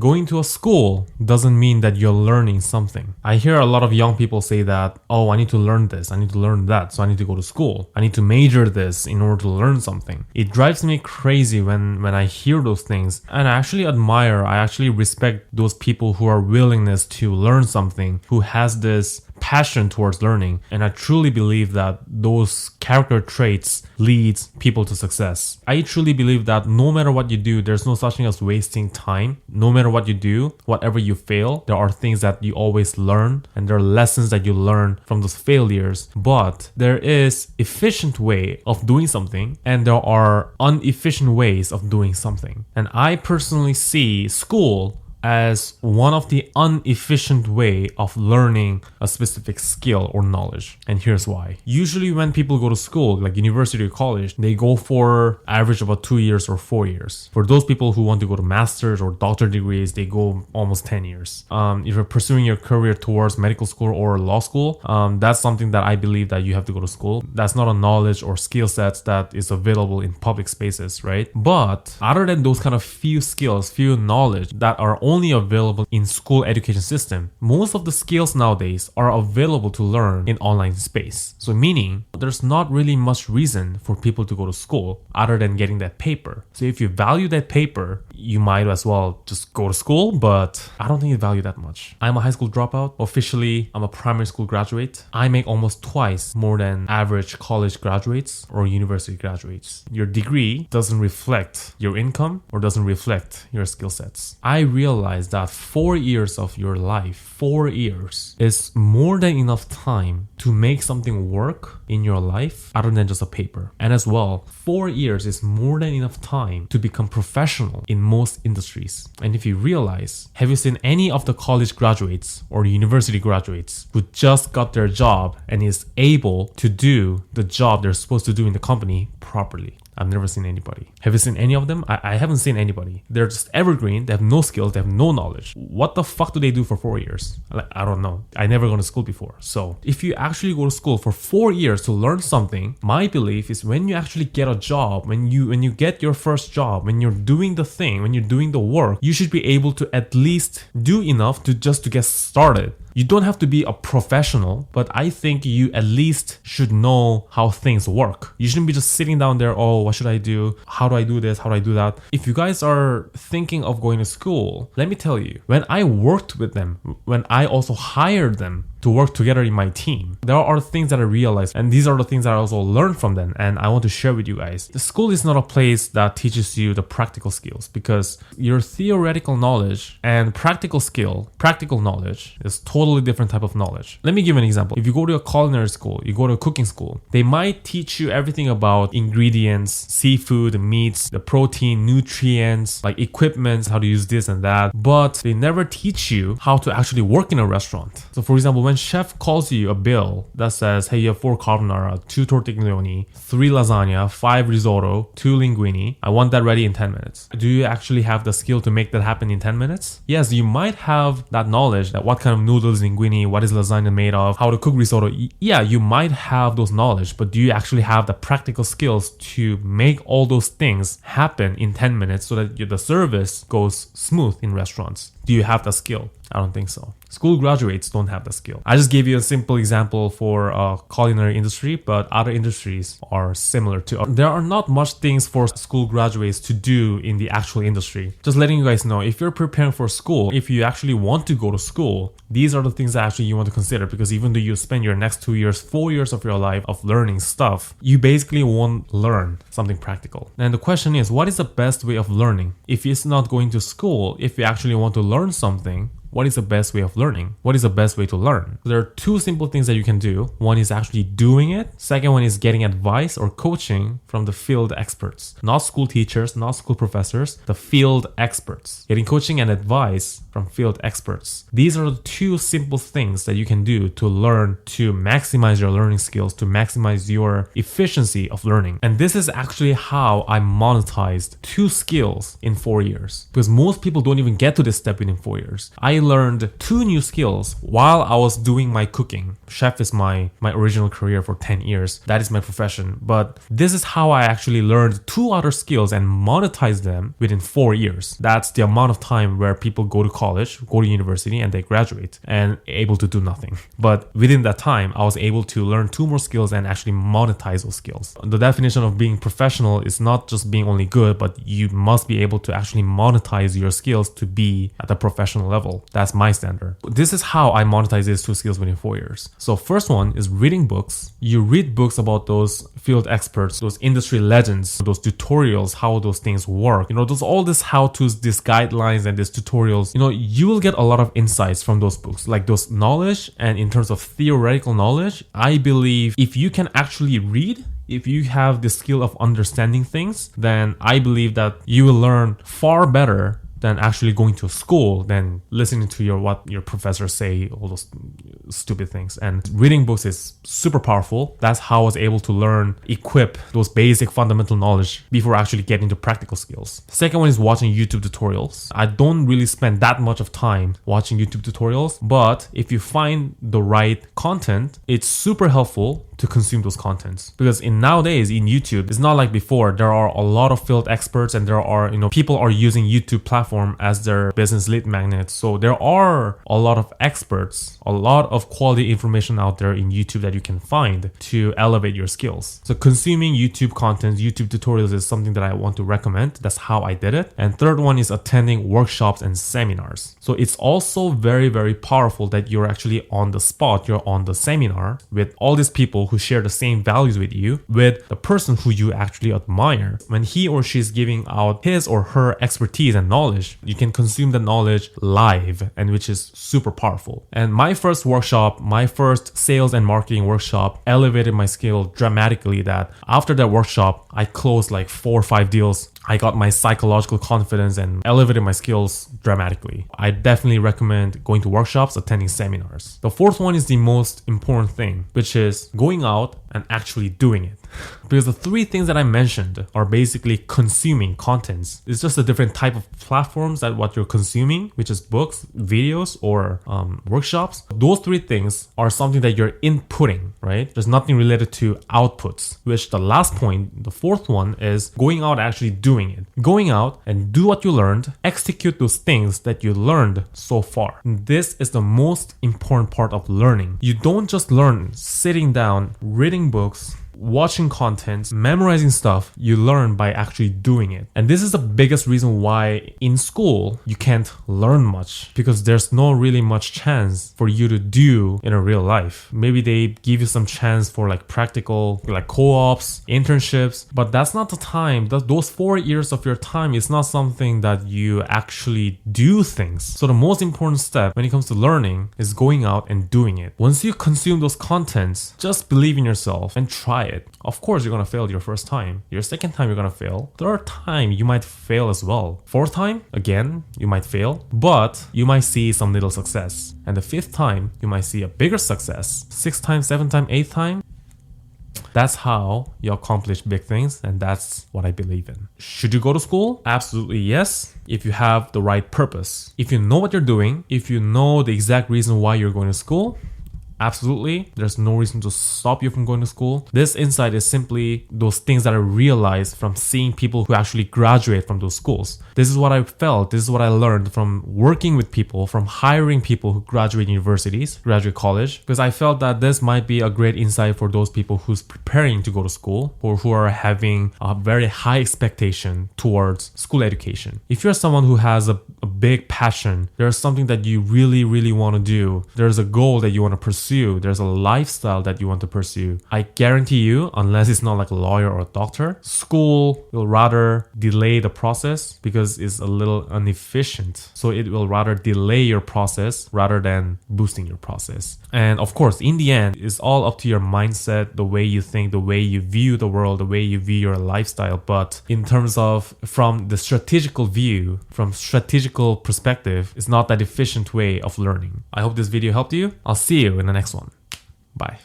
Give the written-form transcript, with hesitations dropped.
Going to a school doesn't mean that you're learning something. I hear a lot of young people say that, oh, I need to learn this, I need to learn that, so I need to go to school. I need to major this in order to learn something. It drives me crazy when I hear those things. And I actually respect those people who are willingness to learn something, who has this passion towards learning. And I truly believe that those character traits leads people to success. I truly believe that no matter what you do, there's no such thing as wasting time. No matter what you do, whatever you fail, there are things that you always learn, and there are lessons that you learn from those failures. But there is efficient way of doing something, and there are inefficient ways of doing something. And I personally see school as one of the inefficient way of learning a specific skill or knowledge. And here's why. Usually when people go to school, like university or college, they go for average about 2 years or 4 years. For those people who want to go to master's or doctor degrees, they go almost 10 years. If you're pursuing your career towards medical school or law school, that's something that I believe that you have to go to school. That's not a knowledge or skill sets that is available in public spaces, right? But other than those kind of few skills, few knowledge that are only available in school education system, most of the skills nowadays are available to learn in online space. So meaning there's not really much reason for people to go to school other than getting that paper. So if you value that paper, you might as well just go to school, but I don't think you value that much. I'm a high school dropout. Officially, I'm a primary school graduate. I make almost twice more than average college graduates or university graduates. Your degree doesn't reflect your income or doesn't reflect your skill sets. I realize that 4 years of your life, 4 years is more than enough time to make something work in your life other than just a paper. And as well, 4 years is more than enough time to become professional in most industries. And if you realize, have you seen any of the college graduates or university graduates who just got their job and is able to do the job they're supposed to do in the company properly? I've never seen anybody. Have you seen any of them? I haven't seen anybody. They're just evergreen. They have no skills. They have no knowledge. What the fuck do they do for 4 years? I don't know. I never gone to school before. So if you actually go to school for 4 years to learn something, my belief is when you actually get a job, when you get your first job, when you're doing the thing, when you're doing the work, you should be able to at least do enough to get started. You don't have to be a professional, but I think you at least should know how things work. You shouldn't be just sitting down there, oh, what should I do? How do I do this? How do I do that? If you guys are thinking of going to school, let me tell you, when I worked with them, when I also hired them to work together in my team, there are things that I realized, and these are the things that I also learned from them, and I want to share with you guys. The school is not a place that teaches you the practical skills, because your theoretical knowledge and practical knowledge is totally different type of knowledge. Let me give an example. If you go to a culinary school, you go to a cooking school, they might teach you everything about ingredients, seafood, meats, the protein, nutrients, like equipment, how to use this and that, but they never teach you how to actually work in a restaurant. So for example, when chef calls you a bill that says, hey, you have 4 carbonara, 2 tortiglioni, 3 lasagna, 5 risotto, 2 linguine, I want that ready in 10 minutes. Do you actually have the skill to make that happen in 10 minutes? Yes, you might have that knowledge that what kind of noodles, linguine, what is lasagna made of, how to cook risotto. Yeah, you might have those knowledge, but do you actually have the practical skills to make all those things happen in 10 minutes so that the service goes smooth in restaurants? Do you have the skill? I don't think so. School graduates don't have the skill. I just gave you a simple example for culinary industry, but other industries are similar too. There are not much things for school graduates to do in the actual industry. Just letting you guys know, if you're preparing for school, if you actually want to go to school, these are the things that actually you want to consider, because even though you spend your next 2 years, 4 years of your life of learning stuff, you basically won't learn something practical. And the question is, what is the best way of learning? If it's not going to school, if you actually want to learn something, what is the best way of learning? What is the best way to learn? There are 2 simple things that you can do. One is actually doing it. Second one is getting advice or coaching from the field experts. Not school teachers, not school professors, the field experts. Getting coaching and advice from field experts. These are the 2 simple things that you can do to learn, to maximize your learning skills, to maximize your efficiency of learning. And this is actually how I monetized 2 skills in 4 years. Because most people don't even get to this step within 4 years. I learned 2 new skills while I was doing my cooking. Chef is my original career for 10 years. That is my profession. But this is how I actually learned 2 other skills and monetized them within 4 years. That's the amount of time where people go to college, go to university, and they graduate and able to do nothing. But within that time, I was able to learn 2 more skills and actually monetize those skills. The definition of being professional is not just being only good, but you must be able to actually monetize your skills to be at a professional level. That's my standard. This is how I monetize these 2 skills within 4 years. So first one is reading books. You read books about those field experts, those industry legends, those tutorials, how those things work. Those all this how-tos, these guidelines and these tutorials. You will get a lot of insights from those books, like those knowledge. And in terms of theoretical knowledge, I believe if you can actually read, if you have the skill of understanding things, then I believe that you will learn far better than actually going to school, than listening to what your professors say, all those stupid things. And reading books is super powerful. That's how I was able to equip those basic fundamental knowledge before actually getting to practical skills. The second one is watching YouTube tutorials. I don't really spend that much of time watching YouTube tutorials, but if you find the right content, it's super helpful to consume those contents. Because nowadays in YouTube, it's not like before. There are a lot of field experts, and there are, people are using YouTube platform as their business lead magnet. So there are a lot of experts, a lot of quality information out there in YouTube that you can find to elevate your skills. So consuming YouTube content, YouTube tutorials is something that I want to recommend. That's how I did it. And third one is attending workshops and seminars. So it's also very, very powerful that you're actually on the spot, you're on the seminar with all these people who share the same values with you, with the person who you actually admire. When he or she is giving out his or her expertise and knowledge, you can consume the knowledge live, and which is super powerful. And my first workshop, my first sales and marketing workshop elevated my skill dramatically, that after that workshop, I closed like 4 or 5 deals. I got my psychological confidence and elevated my skills dramatically. I definitely recommend going to workshops, attending seminars. The fourth one is the most important thing, which is going out and actually doing it. Because the 3 things that I mentioned are basically consuming contents. It's just a different type of platforms that what you're consuming, which is books, videos, or workshops. Those 3 things are something that you're inputting, right? There's nothing related to outputs, which the last point, the 4th one, is going out and actually doing it. Going out and do what you learned, execute those things that you learned so far. This is the most important part of learning. You don't just learn sitting down, reading books, watching content, memorizing stuff. You learn by actually doing it. And this is the biggest reason why in school you can't learn much, because there's no really much chance for you to do in a real life. Maybe they give you some chance for like practical, like co-ops, internships, but that's not the time. Those 4 years of your time is not something that you actually do things. So the most important step when it comes to learning is going out and doing it. Once you consume those contents, just believe in yourself and try it. Of course, you're gonna fail your first time. Your second time, you're gonna fail. Third time, you might fail as well. Fourth time, again, you might fail, but you might see some little success. And the 5th time, you might see a bigger success. 6th time, 7th time, 8th time. That's how you accomplish big things, and that's what I believe in. Should you go to school? Absolutely yes, if you have the right purpose. If you know what you're doing, if you know the exact reason why you're going to school, absolutely, there's no reason to stop you from going to school. This insight is simply those things that I realized from seeing people who actually graduate from those schools. This is what I felt. This is what I learned from working with people, from hiring people who graduate universities, graduate college, because I felt that this might be a great insight for those people who's preparing to go to school or who are having a very high expectation towards school education. If you're someone who has a big passion, there's something that you really, really want to do, there's a goal that you want to pursue, there's a lifestyle that you want to pursue, I guarantee you, unless it's not like a lawyer or a doctor, school will rather delay the process because it's a little inefficient. So it will rather delay your process rather than boosting your process. And of course, in the end, it's all up to your mindset, the way you think, the way you view the world, the way you view your lifestyle. But in terms of from the strategical view, from strategical perspective, it's not that efficient way of learning. I hope this video helped you. I'll see you in the next one. Bye.